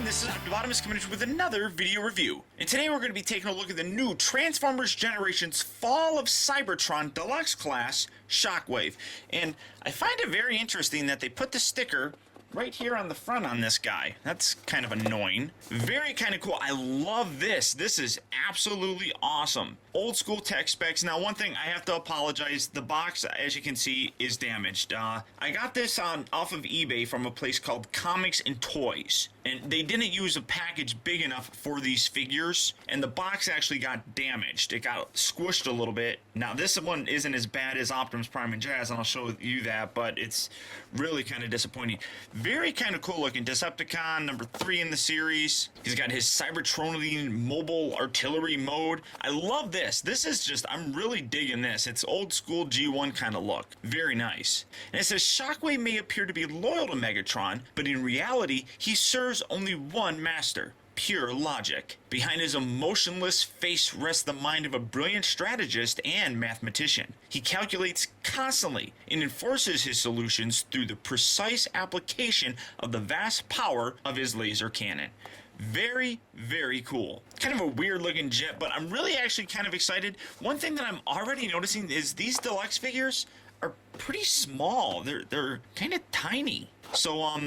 this is Optibotimus coming at you with another video review. And today we're going to be taking a look at the new Transformers Generations Fall of Cybertron Deluxe Class Shockwave. And I find it very interesting that they put the sticker right here on the front on this guy. That's kind of annoying. Very kind of cool. I love this. This is absolutely awesome. Old school tech specs. Now, one thing I have to apologize. The box, as you can see, is damaged. I got this off of eBay from a place called Comics and Toys. And they didn't use a package big enough for these figures. And the box actually got damaged. It got squished a little bit. Now, this one isn't as bad as Optimus Prime and Jazz, and I'll show you that. But it's really kind of disappointing. Very kind of cool looking. Decepticon, number 3 in the series. He's got his Cybertronian mobile artillery mode. I love this. This is just, I'm really digging this. It's old school G1 kind of look. Very nice. And it says, Shockwave may appear to be loyal to Megatron, but in reality, he serves only one master. Pure logic. Behind his emotionless face rests the mind of a brilliant strategist and mathematician. He calculates constantly and enforces his solutions through the precise application of the vast power of his laser cannon. Very, very cool. Kind of a weird looking jet, but I'm really actually kind of excited. One thing that I'm already noticing is these deluxe figures are pretty small. They're kind of tiny. So,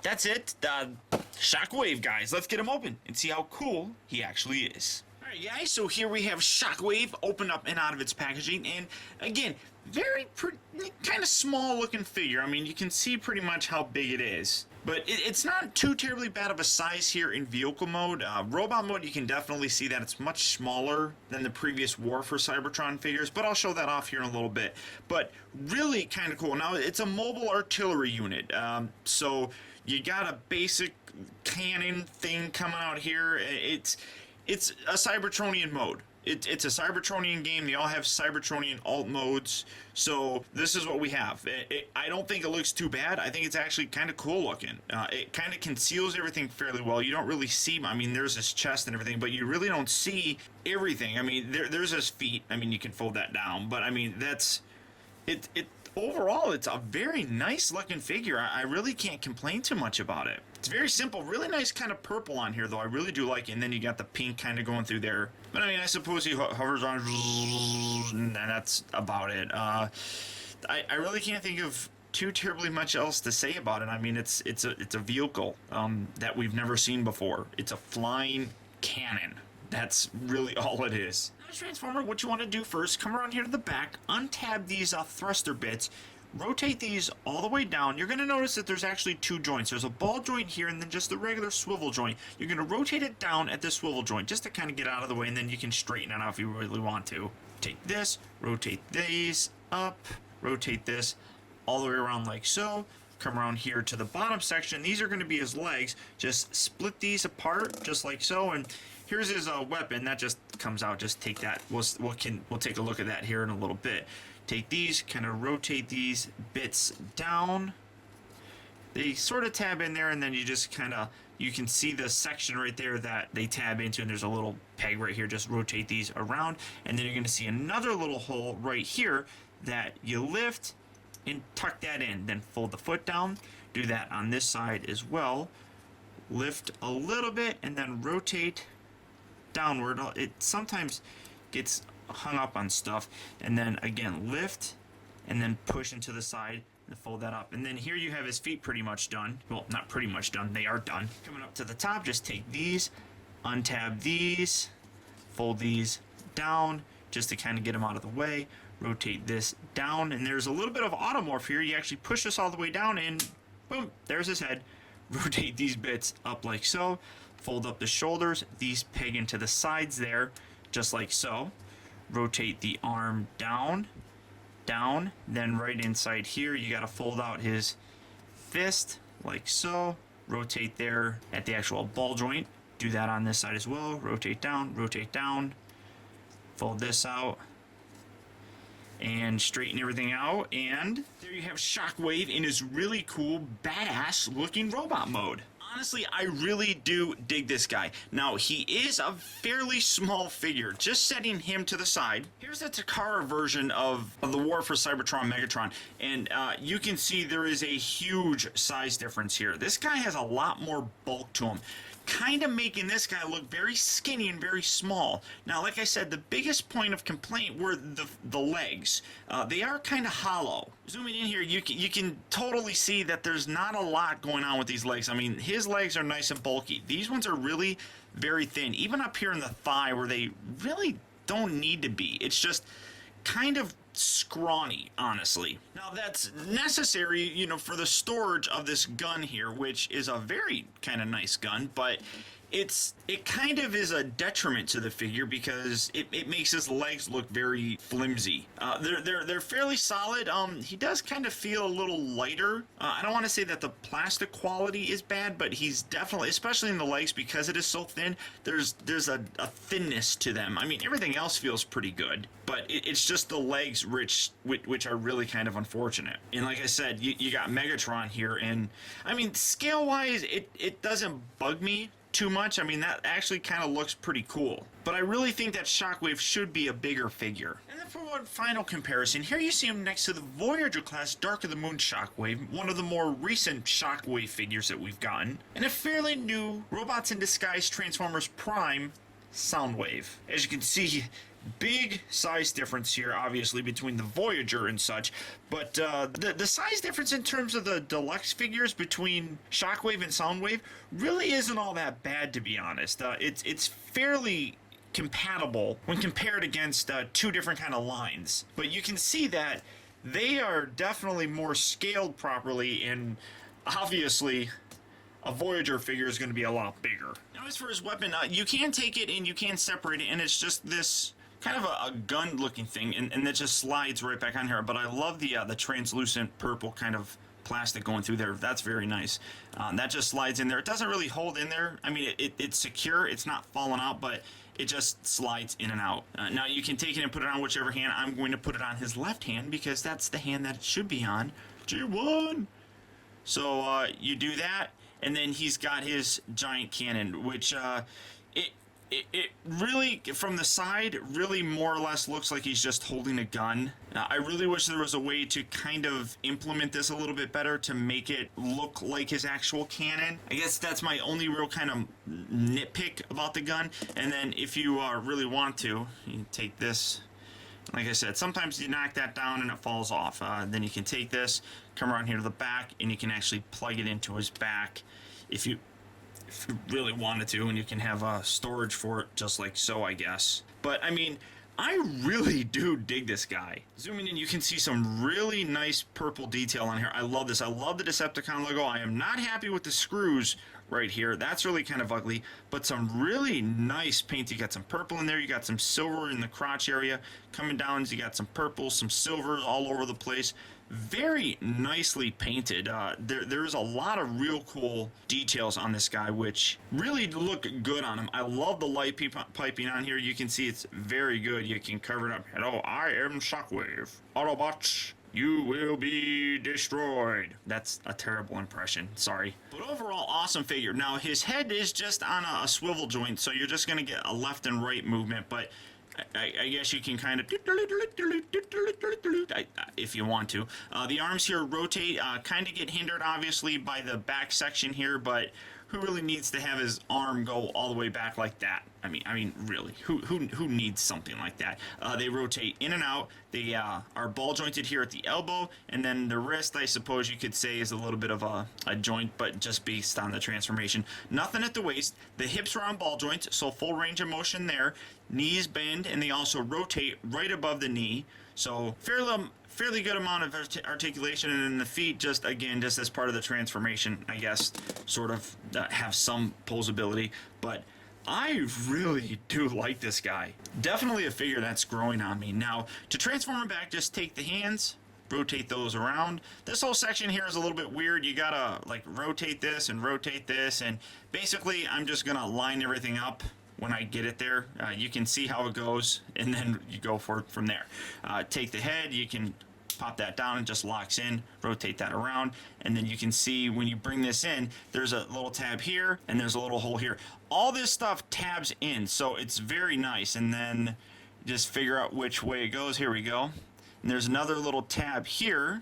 that's it. Shockwave, guys. Let's get him open and see how cool he actually is. Alright, guys, so here we have Shockwave opened up and out of its packaging, and again, very kind of small looking figure. I mean, you can see pretty much how big it is. But it's not too terribly bad of a size here in vehicle mode. Robot mode, you can definitely see that it's much smaller than the previous War for Cybertron figures, but I'll show that off here in a little bit. But really kind of cool. Now, it's a mobile artillery unit, so you got a basic cannon thing coming out here. It's a Cybertronian mode. It's a Cybertronian game. They all have Cybertronian alt modes. So this is what we have. I don't think it looks too bad. I think it's actually kind of cool looking. It kind of conceals everything fairly well. You don't really see, I mean, there's his chest and everything, but you really don't see everything. I mean, there's his feet. I mean, you can fold that down, but I mean, that's it. Overall, it's a very nice looking figure. I really can't complain too much about it. It's very simple. Really nice kind of purple on here, though. I really do like it. And then you got the pink kind of going through there. But I mean, I suppose he hovers on, and that's about it. I really can't think of too terribly much else to say about it. I mean, it's a vehicle that we've never seen before. It's a flying cannon. That's really all it is. Now, Transformer, what you want to do first, come around here to the back, untab these thruster bits, rotate these all the way down. You're going to notice that there's actually 2 joints. There's a ball joint here and then just the regular swivel joint. You're going to rotate it down at the swivel joint just to kind of get out of the way, and then you can straighten it out if you really want to. Take this, rotate these up, rotate this all the way around like so. Come around here to the bottom section. These are going to be his legs. Just split these apart just like so, and here's his weapon. That just comes out. Just take that. We'll take a look at that here in a little bit. Take these, kind of rotate these bits down. They sort of tab in there, and then you just kind of, you can see the section right there that they tab into, and there's a little peg right here. Just rotate these around, and then you're going to see another little hole right here that you lift and tuck that in. Then fold the foot down. Do that on this side as well. Lift a little bit, and then rotate downward. It sometimes gets hung up on stuff, and then again lift and then push into the side and fold that up, and then here you have his feet pretty much done. Well, not pretty much done, they are done. Coming up to the top, just take these, untab these, fold these down just to kind of get them out of the way, rotate this down, and there's a little bit of automorph here. You actually push this all the way down and boom, there's his head. Rotate these bits up like so, fold up the shoulders, these peg into the sides there just like so. Rotate the arm down, down, then right inside here you got to fold out his fist like so. Rotate there at the actual ball joint. Do that on this side as well. Rotate down, fold this out, and straighten everything out, and there you have Shockwave in his really cool, badass looking robot mode. Honestly, I really do dig this guy. Now, he is a fairly small figure. Just setting him to the side. Here's the Takara version of the War for Cybertron Megatron. And you can see there is a huge size difference here. This guy has a lot more bulk to him. kind of making this guy look very skinny and very small. Now, like I said, the biggest point of complaint were the legs. They are kind of hollow. Zooming in here, you can totally see that there's not a lot going on with these legs. I mean, his legs are nice and bulky. These ones are really very thin, even up here in the thigh where they really don't need to be. It's just kind of scrawny, honestly. Now that's necessary, you know, for the storage of this gun here, which is a very kind of nice gun, but it kind of is a detriment to the figure because it makes his legs look very flimsy. They're fairly solid. He does kind of feel a little lighter. I don't want to say that the plastic quality is bad, but he's definitely, especially in the legs, because it is so thin, there's a thinness to them. I mean, everything else feels pretty good, but it's just the legs which are really kind of unfortunate. And like I said, you got Megatron here, and I mean, scale wise, it doesn't bug me too much. I mean, that actually kind of looks pretty cool. But I really think that Shockwave should be a bigger figure. And then for one final comparison, here you see him next to the Voyager class Dark of the Moon Shockwave, one of the more recent Shockwave figures that we've gotten, and a fairly new Robots in Disguise Transformers Prime Soundwave. As you can see, big size difference here, obviously, between the Voyager and such, but the size difference in terms of the deluxe figures between Shockwave and Soundwave really isn't all that bad, to be honest. It's fairly compatible when compared against two different kind of lines, but you can see that they are definitely more scaled properly, and obviously a Voyager figure is going to be a lot bigger. Now, as for his weapon, you can take it and you can separate it, and it's just this kind of a gun looking thing, and that just slides right back on here. But I love the translucent purple kind of plastic going through there. That's very nice. That just slides in there. It doesn't really hold in there. I mean, it's secure. It's not falling out, but it just slides in and out. Now you can take it and put it on whichever hand. I'm going to put it on his left hand because that's the hand that it should be on. G1. So you do that, and then he's got his giant cannon, which it really, from the side, really more or less looks like he's just holding a gun. I really wish there was a way to kind of implement this a little bit better to make it look like his actual cannon. I guess that's my only real kind of nitpick about the gun. And then if you really want to, you can take this. Like I said, sometimes you knock that down and it falls off. Then you can take this, come around here to the back, and you can actually plug it into his back if you really wanted to, and you can have storage for it just like so, I guess. But I mean, I really do dig this guy. Zooming in, you can see some really nice purple detail on here. I love this. I love the Decepticon logo. I am not happy with the screws right here. That's really kind of ugly, but some really nice paint. You got some purple in there. You got some silver in the crotch area. Coming down, you got some purple, some silver all over the place. Very nicely painted. There's a lot of real cool details on this guy, which really look good on him. I love the light piping on here. You can see it's very good. You can cover it up. Hello, I am Shockwave. Autobots, you will be destroyed. That's a terrible impression. Sorry. But overall, awesome figure. Now, his head is just on a swivel joint, so you're just going to get a left and right movement, but I guess you can kind of, if you want to. The arms here rotate, kind of get hindered, obviously, by the back section here, but who really needs to have his arm go all the way back like that? I mean, really, who needs something like that? They rotate in and out. They are ball jointed here at the elbow, and then the wrist, I suppose you could say, is a little bit of a joint, but just based on the transformation. Nothing at the waist. The hips are on ball joints, so full range of motion there. Knees bend, and they also rotate right above the knee. So fairly good amount of articulation, and then the feet just as part of the transformation, I guess, sort of have some posability. But I really do like this guy. Definitely a figure that's growing on me. Now, to transform him back, just take the hands, rotate those around. This whole section here is a little bit weird. You gotta like rotate this, and basically I'm just gonna line everything up when I get it there. You can see how it goes, and then you go for it from there. Take the head, you can pop that down, and just locks in, rotate that around, and then you can see when you bring this in, there's a little tab here, and there's a little hole here. All this stuff tabs in, so it's very nice, and then just figure out which way it goes. Here we go. And there's another little tab here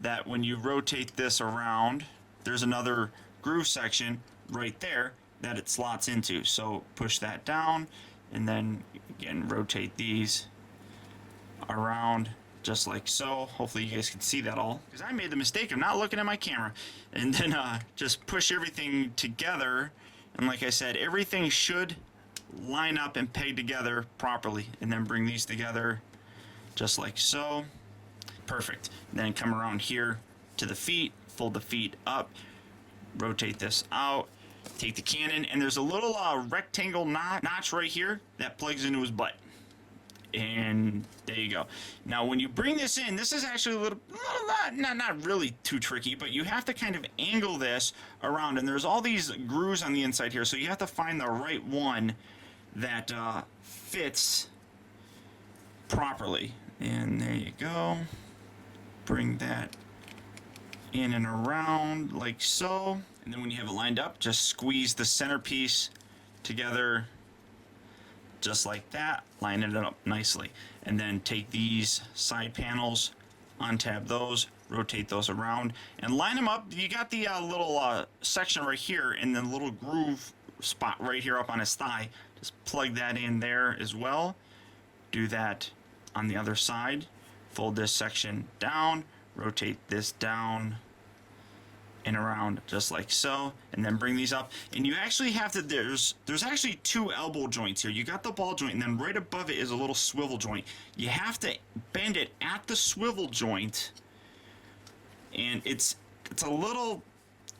that when you rotate this around, there's another groove section right there, that it slots into. So push that down, and then again rotate these around just like so. Hopefully you guys can see that all, because I made the mistake of not looking at my camera. And then just push everything together, and like I said, everything should line up and peg together properly, and then bring these together just like so. Perfect. Then come around here to the feet, fold the feet up, rotate this out, take the cannon, and there's a little rectangle notch right here that plugs into his butt. And there you go. Now when you bring this in, this is actually a little not really too tricky, but you have to kind of angle this around, and there's all these grooves on the inside here, so you have to find the right one that fits properly. And there you go. Bring that in and around like so, and then when you have it lined up, just squeeze the centerpiece together just like that, line it up nicely, and then take these side panels, untab those, rotate those around, and line them up. You got the little section right here, and the little groove spot right here up on his thigh. Just plug that in there as well. Do that on the other side. Fold this section down, rotate this down and around just like so, and then bring these up. And you actually have to, there's actually two elbow joints here. You got the ball joint, and then right above it is a little swivel joint. You have to bend it at the swivel joint, and it's a little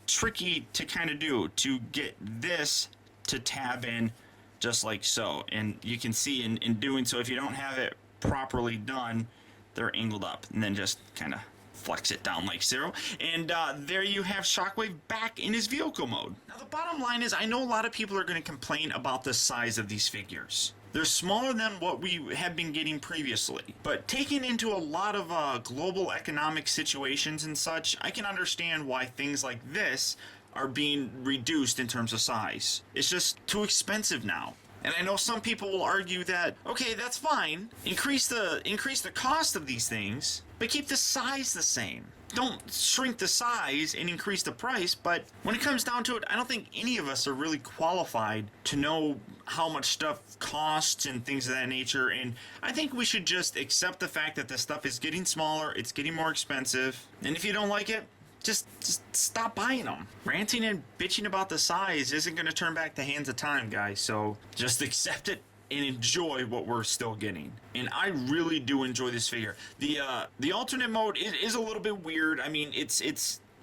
tricky to kind of do, to get this to tab in just like so. And you can see in doing so, if you don't have it properly done, they're angled up, and then just kind of flex it down like so. And there you have Shockwave back in his vehicle mode. Now the bottom line is, I know a lot of people are going to complain about the size of these figures. They're smaller than what we have been getting previously, but taking into a lot of global economic situations and such, I can understand why things like this are being reduced in terms of size. It's just too expensive now. And I know some people will argue that, okay, that's fine, increase the cost of these things, but keep the size the same. Don't shrink the size and increase the price. But when it comes down to it, I don't think any of us are really qualified to know how much stuff costs and things of that nature. And I think we should just accept the fact that this stuff is getting smaller, it's getting more expensive, and if you don't like it, just stop buying them. Ranting and bitching about the size isn't going to turn back the hands of time, guys. So just accept it and enjoy what we're still getting. And I really do enjoy this figure. The alternate mode is a little bit weird. I mean, it's a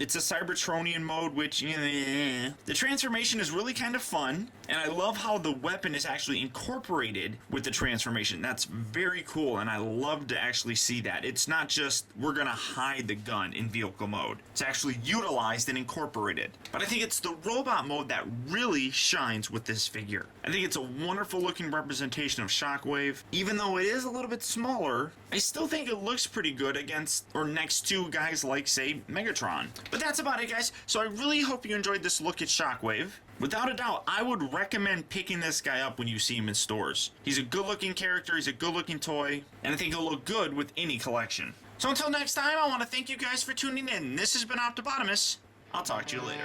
Cybertronian mode, which the transformation is really kind of fun, and I love how the weapon is actually incorporated with the transformation. That's very cool, and I love to actually see that. It's not just we're gonna hide the gun in vehicle mode. It's actually utilized and incorporated. But I think it's the robot mode that really shines with this figure. I think it's a wonderful looking representation of Shockwave. Even though it is a little bit smaller, I still think it looks pretty good against or next to guys like, say, Megatron. But that's about it, guys. So I really hope you enjoyed this look at Shockwave. Without a doubt, I would recommend picking this guy up when you see him in stores. He's a good-looking character, he's a good-looking toy, and I think he'll look good with any collection. So until next time, I want to thank you guys for tuning in. This has been Optibotimus. I'll talk to you later.